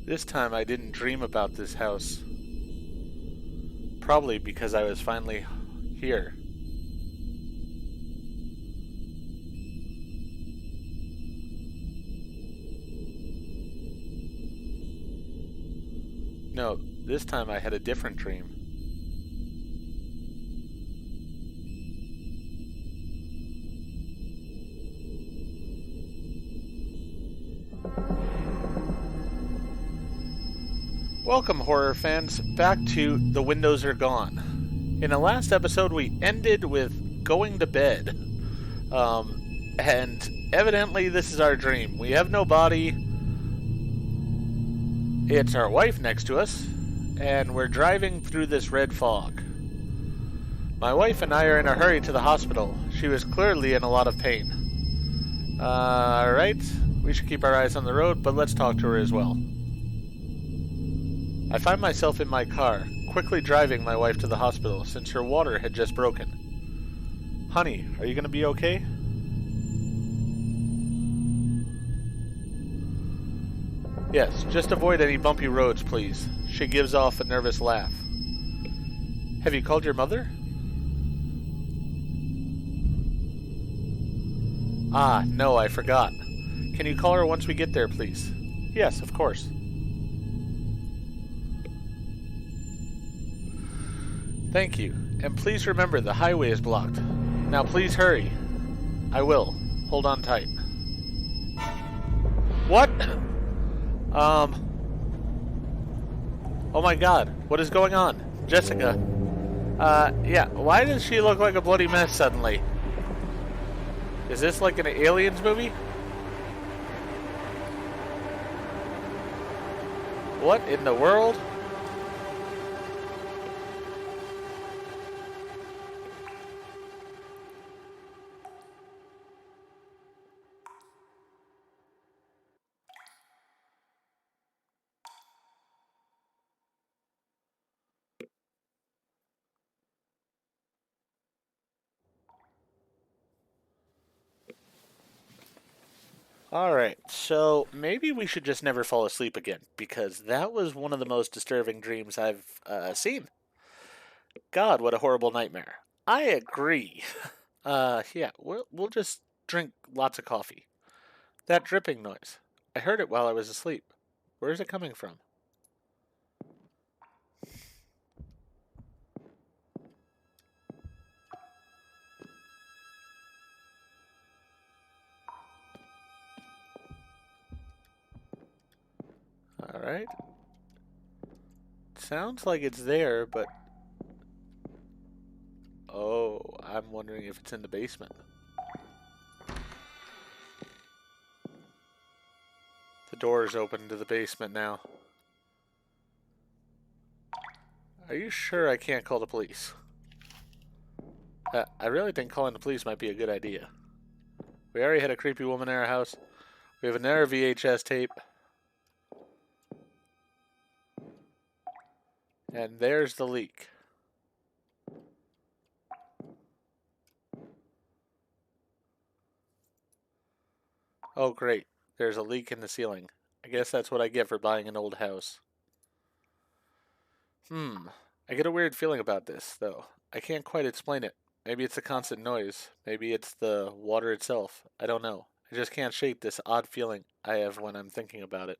This time I didn't dream about this house. Probably because I was finally here. No, this time I had a different dream. Welcome, horror fans, back to The Windows Are Gone. In the last episode, we ended with going to bed. And evidently, this is our dream. We have no body. It's our wife next to us, and we're driving through this red fog. My wife and I are in a hurry to the hospital. She was clearly in a lot of pain. Alright, we should keep our eyes on the road, but let's talk to her as well. I find myself in my car, quickly driving my wife to the hospital since her water had just broken. Honey, are you going to be okay? Yes, just avoid any bumpy roads, please. She gives off a nervous laugh. Have you called your mother? Ah, no, I forgot. Can you call her once we get there, please? Yes, of course. Thank you. And please remember the highway is blocked. Now please hurry. I will. Hold on tight. What? Oh my god. What is going on? Jessica. Yeah. Why does she look like a bloody mess suddenly? Is this like an Aliens movie? What in the world? Alright, so maybe we should just never fall asleep again, because that was one of the most disturbing dreams I've seen. God, what a horrible nightmare. I agree. Yeah, we'll just drink lots of coffee. That dripping noise. I heard it while I was asleep. Where is it coming from? Alright. Sounds like it's there, but... Oh, I'm wondering if it's in the basement. The door is open to the basement now. Are you sure I can't call the police? I really think calling the police might be a good idea. We already had a creepy woman in our house. We have another VHS tape. And there's the leak. Oh, great. There's a leak in the ceiling. I guess that's what I get for buying an old house. I get a weird feeling about this, though. I can't quite explain it. Maybe it's the constant noise. Maybe it's the water itself. I don't know. I just can't shake this odd feeling I have when I'm thinking about it.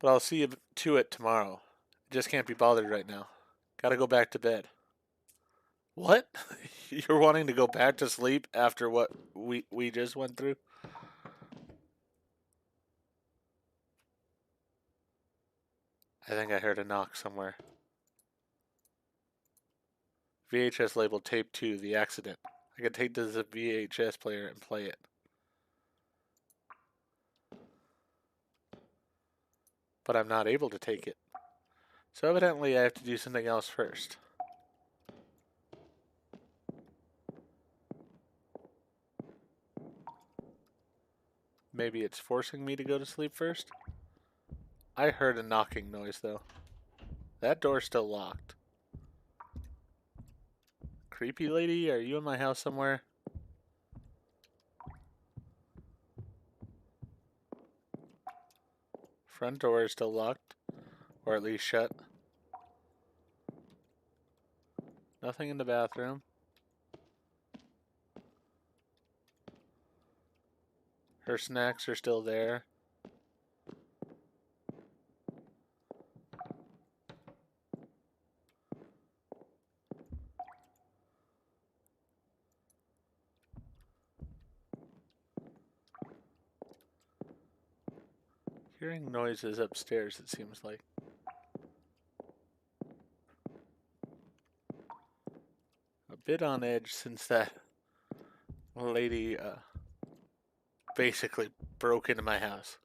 But I'll see to it tomorrow. I just can't be bothered right now. Gotta go back to bed. What? You're wanting to go back to sleep after what we just went through? I think I heard a knock somewhere. VHS labeled tape 2, the accident. I could take this as a VHS player and play it. But I'm not able to take it. So evidently I have to do something else first. Maybe it's forcing me to go to sleep first? I heard a knocking noise though. That door's still locked. Creepy lady, are you in my house somewhere? Front door is still locked, or at least shut. Nothing in the bathroom. Her snacks are still there. Hearing noises upstairs, it seems like. A bit on edge since that lady basically broke into my house.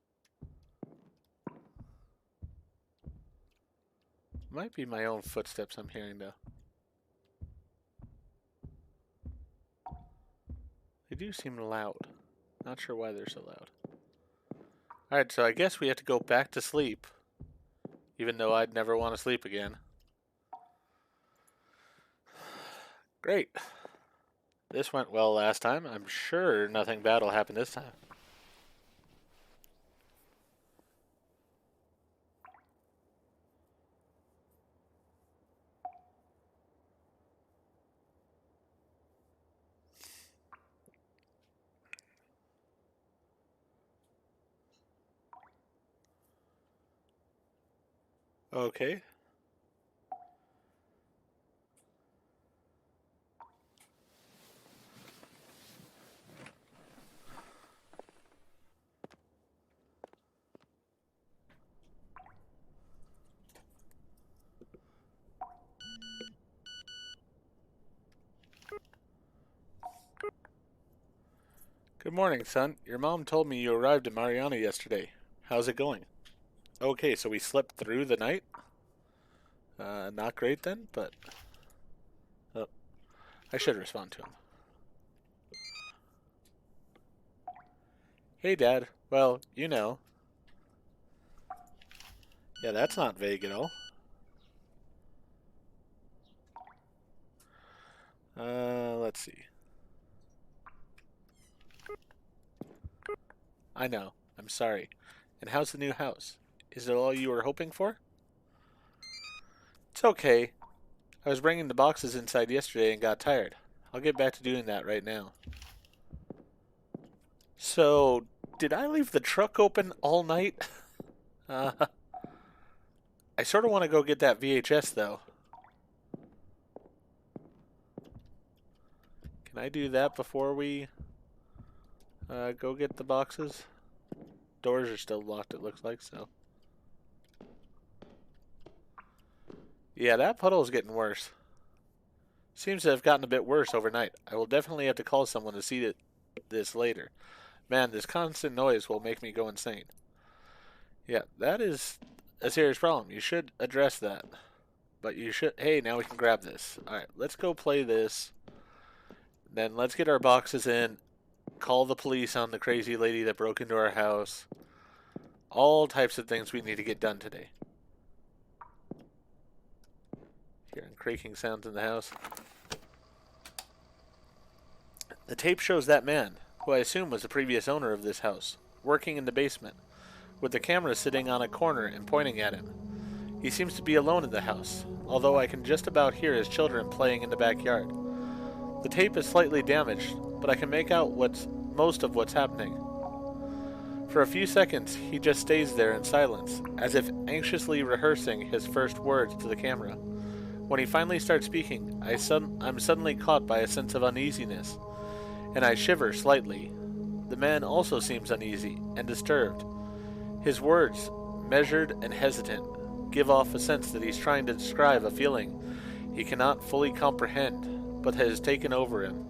Might be my own footsteps I'm hearing though. They do seem loud. Not sure why they're so loud. Alright, so I guess we have to go back to sleep. Even though I'd never want to sleep again. Great. This went well last time. I'm sure nothing bad will happen this time. Okay. Good morning, son. Your mom told me you arrived in Mariana yesterday. How's it going? Okay, so we slept through the night? Not great then, but... Oh, I should respond to him. Hey, Dad. Well, you know. Yeah, that's not vague at all. Let's see. I know. I'm sorry. And how's the new house? Is it all you were hoping for? It's okay. I was bringing the boxes inside yesterday and got tired. I'll get back to doing that right now. So, did I leave the truck open all night? I sort of want to go get that VHS, though. Can I do that before we go get the boxes? Doors are still locked, it looks like, so. Yeah, that puddle is getting worse. Seems to have gotten a bit worse overnight. I will definitely have to call someone to see this later. Man, this constant noise will make me go insane. Yeah, that is a serious problem. You should address that. But you should... Hey, now we can grab this. Alright, let's go play this. Then let's get our boxes in. Call the police on the crazy lady that broke into our house. All types of things we need to get done today. Hearing creaking sounds in the house. The tape shows that man, who I assume was the previous owner of this house, working in the basement, with the camera sitting on a corner and pointing at him. He seems to be alone in the house, although I can just about hear his children playing in the backyard. The tape is slightly damaged, but I can make out most of what's happening. For a few seconds, he just stays there in silence, as if anxiously rehearsing his first words to the camera. When he finally starts speaking, I'm suddenly caught by a sense of uneasiness, and I shiver slightly. The man also seems uneasy and disturbed. His words, measured and hesitant, give off a sense that he's trying to describe a feeling he cannot fully comprehend, but has taken over him.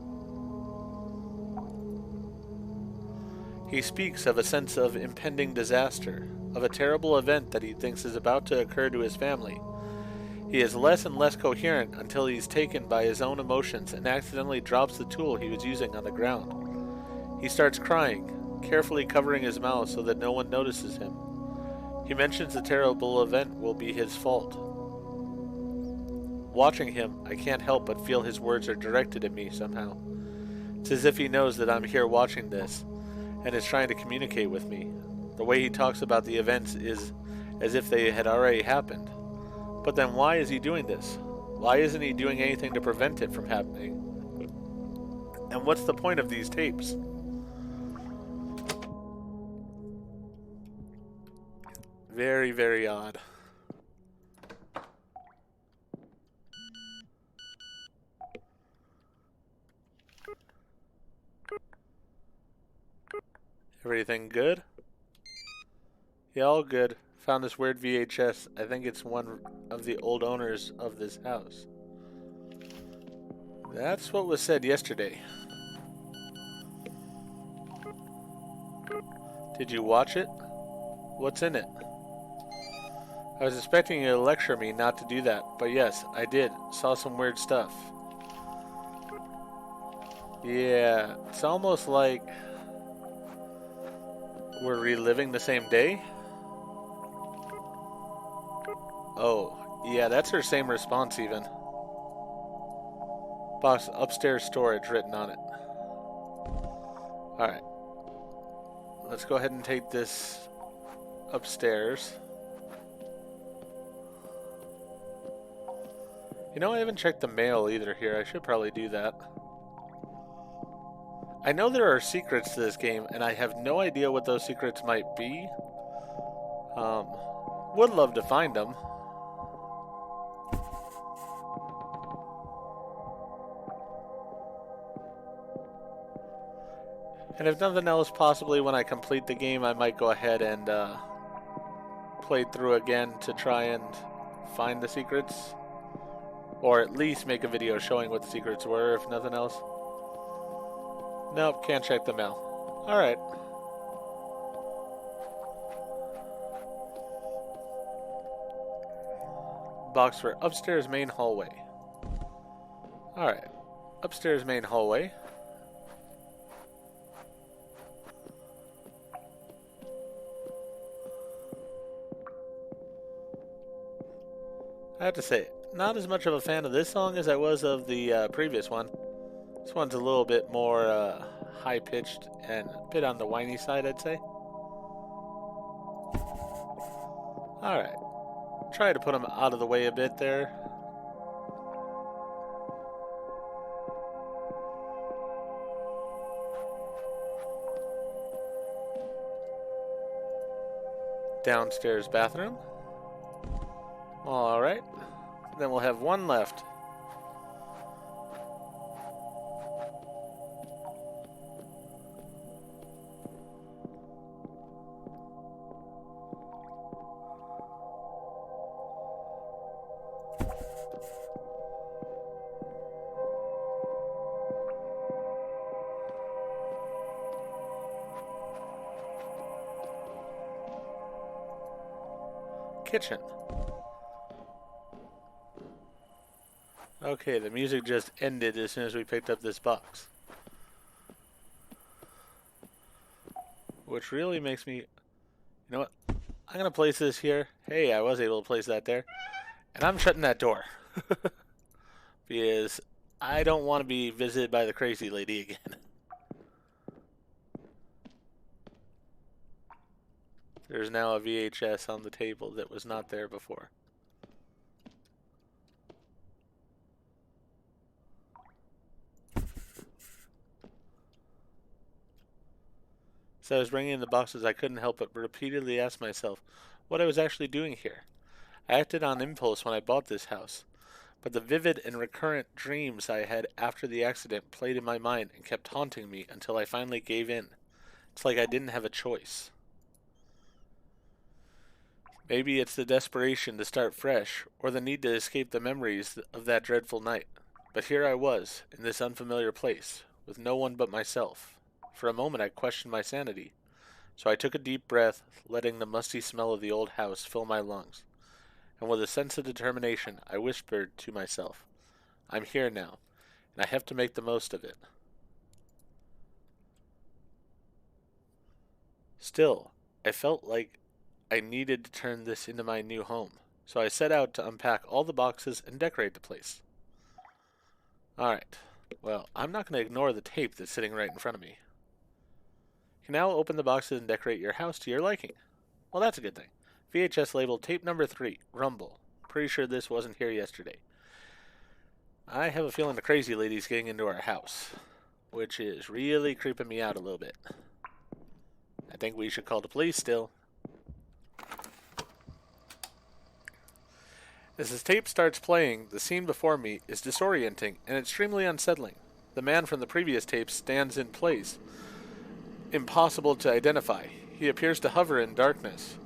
He speaks of a sense of impending disaster, of a terrible event that he thinks is about to occur to his family. He is less and less coherent until he's taken by his own emotions and accidentally drops the tool he was using on the ground. He starts crying, carefully covering his mouth so that no one notices him. He mentions the terrible event will be his fault. Watching him, I can't help but feel his words are directed at me somehow. It's as if he knows that I'm here watching this, and is trying to communicate with me. The way he talks about the events is as if they had already happened. But then why is he doing this? Why isn't he doing anything to prevent it from happening? And what's the point of these tapes? Very, very odd. Everything good? Yeah, all good. Found this weird VHS. I think it's one of the old owners of this house. That's what was said yesterday. Did you watch it? What's in it? I was expecting you to lecture me not to do that, but yes, I did. Saw some weird stuff. Yeah, it's almost like we're reliving the same day. Oh, yeah, that's her same response even. Box upstairs storage written on it. Alright. Let's go ahead and take this upstairs. You know, I haven't checked the mail either here. I should probably do that. I know there are secrets to this game, and I have no idea what those secrets might be. Would love to find them. And if nothing else, possibly when I complete the game, I might go ahead and play through again to try and find the secrets. Or at least make a video showing what the secrets were, if nothing else. Nope, can't check the mail. Alright. Box for upstairs main hallway. Alright. Upstairs main hallway. I have to say, not as much of a fan of this song as I was of the previous one. This one's a little bit more high-pitched and a bit on the whiny side, I'd say. Alright. Try to put them out of the way a bit there. Downstairs bathroom. Alright. Then we'll have one left. Kitchen. Okay, the music just ended as soon as we picked up this box. Which really makes me... You know what? I'm going to place this here. Hey, I was able to place that there. And I'm shutting that door. Because I don't want to be visited by the crazy lady again. There's now a VHS on the table that was not there before. As I was bringing in the boxes, I couldn't help but repeatedly ask myself what I was actually doing here. I acted on impulse when I bought this house, but the vivid and recurrent dreams I had after the accident played in my mind and kept haunting me until I finally gave in. It's like I didn't have a choice. Maybe it's the desperation to start fresh, or the need to escape the memories of that dreadful night. But here I was, in this unfamiliar place, with no one but myself. For a moment I questioned my sanity, so I took a deep breath, letting the musty smell of the old house fill my lungs. And with a sense of determination, I whispered to myself, I'm here now, and I have to make the most of it. Still, I felt like I needed to turn this into my new home, so I set out to unpack all the boxes and decorate the place. Alright, well, I'm not going to ignore the tape that's sitting right in front of me. You can now open the boxes and decorate your house to your liking. Well, that's a good thing. VHS labeled tape number 3, Rumble. Pretty sure this wasn't here yesterday. I have a feeling the crazy lady's getting into our house, which is really creeping me out a little bit. I think we should call the police still. As this tape starts playing, the scene before me is disorienting and extremely unsettling. The man from the previous tape stands in place, impossible to identify. He appears to hover in darkness,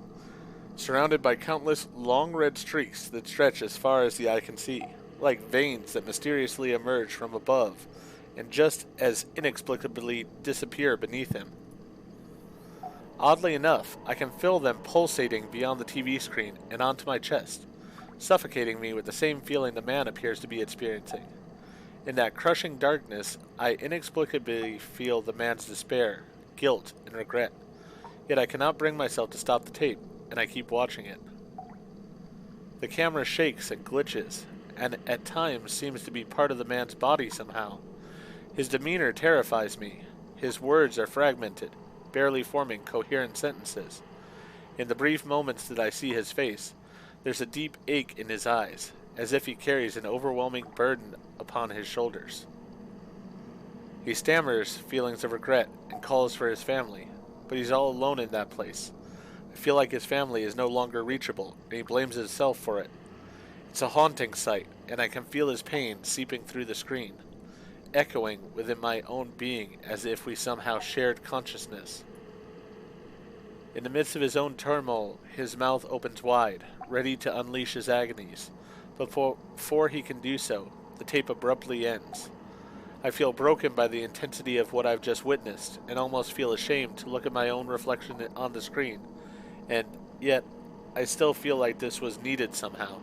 surrounded by countless long red streaks that stretch as far as the eye can see, like veins that mysteriously emerge from above and just as inexplicably disappear beneath him. Oddly enough, I can feel them pulsating beyond the TV screen and onto my chest, suffocating me with the same feeling the man appears to be experiencing. In that crushing darkness, I inexplicably feel the man's despair, guilt, and regret. Yet I cannot bring myself to stop the tape, and I keep watching it. The camera shakes and glitches, and at times seems to be part of the man's body somehow. His demeanor terrifies me. His words are fragmented, barely forming coherent sentences. In the brief moments that I see his face, there's a deep ache in his eyes, as if he carries an overwhelming burden upon his shoulders. He stammers feelings of regret and calls for his family, but he's all alone in that place. I feel like his family is no longer reachable, and he blames himself for it. It's a haunting sight, and I can feel his pain seeping through the screen, echoing within my own being as if we somehow shared consciousness. In the midst of his own turmoil, his mouth opens wide, ready to unleash his agonies. But before he can do so, the tape abruptly ends. I feel broken by the intensity of what I've just witnessed, and almost feel ashamed to look at my own reflection on the screen. And yet, I still feel like this was needed somehow.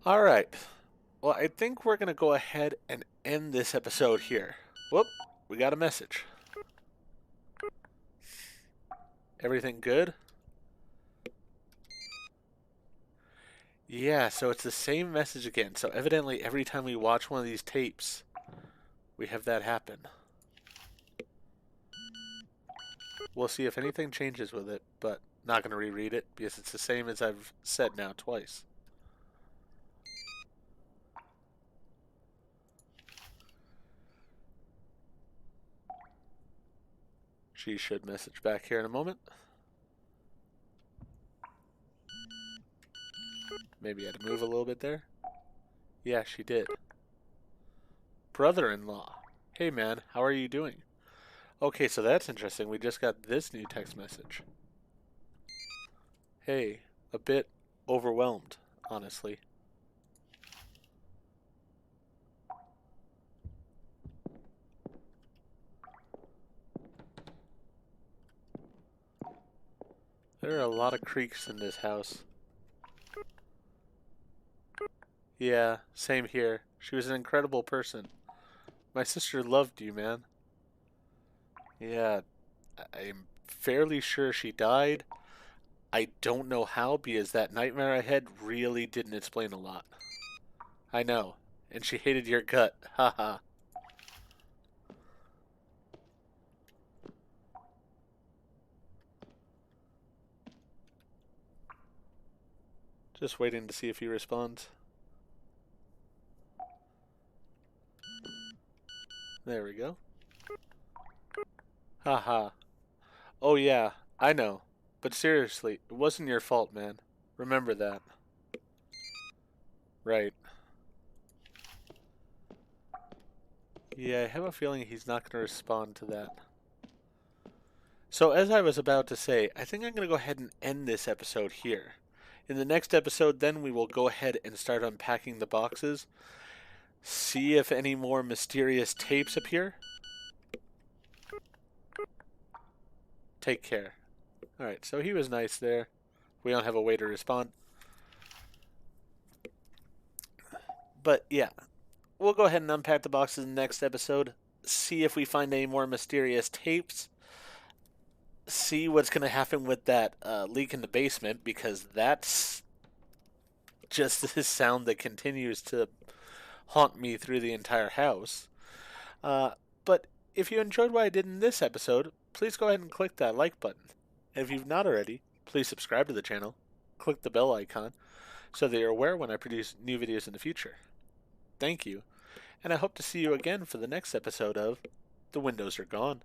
Alright. Well, I think we're going to go ahead and end this episode here. Whoop, we got a message. Everything good? Yeah, so it's the same message again. So evidently every time we watch one of these tapes, we have that happen. We'll see if anything changes with it, but not going to reread it because it's the same as I've said now twice. She should message back here in a moment. Maybe I had to move a little bit there. Yeah, she did. Brother-in-law. Hey man, how are you doing? Okay, so that's interesting. We just got this new text message. Hey, a bit overwhelmed, honestly. There are a lot of creaks in this house. Yeah, same here. She was an incredible person. My sister loved you, man. Yeah, I'm fairly sure she died. I don't know how because that nightmare I had really didn't explain a lot. I know. And she hated your gut. Haha. Just waiting to see if he responds. There we go. Haha. Oh yeah, I know. But seriously, it wasn't your fault, man. Remember that. Right. Yeah, I have a feeling he's not going to respond to that. So as I was about to say, I think I'm going to go ahead and end this episode here. In the next episode, then, we will go ahead and start unpacking the boxes. See if any more mysterious tapes appear. Take care. Alright, so he was nice there. We don't have a way to respond. But yeah, we'll go ahead and unpack the boxes in the next episode. See if we find any more mysterious tapes. See what's going to happen with that leak in the basement, because that's just this sound that continues to haunt me through the entire house. Uh, but if you enjoyed what I did in this episode, please go ahead and click that like button. And if you've not already, please subscribe to the channel. Click the bell icon so that you're aware when I produce new videos in the future. Thank you, and I hope to see you again for the next episode of The Windows Are Gone.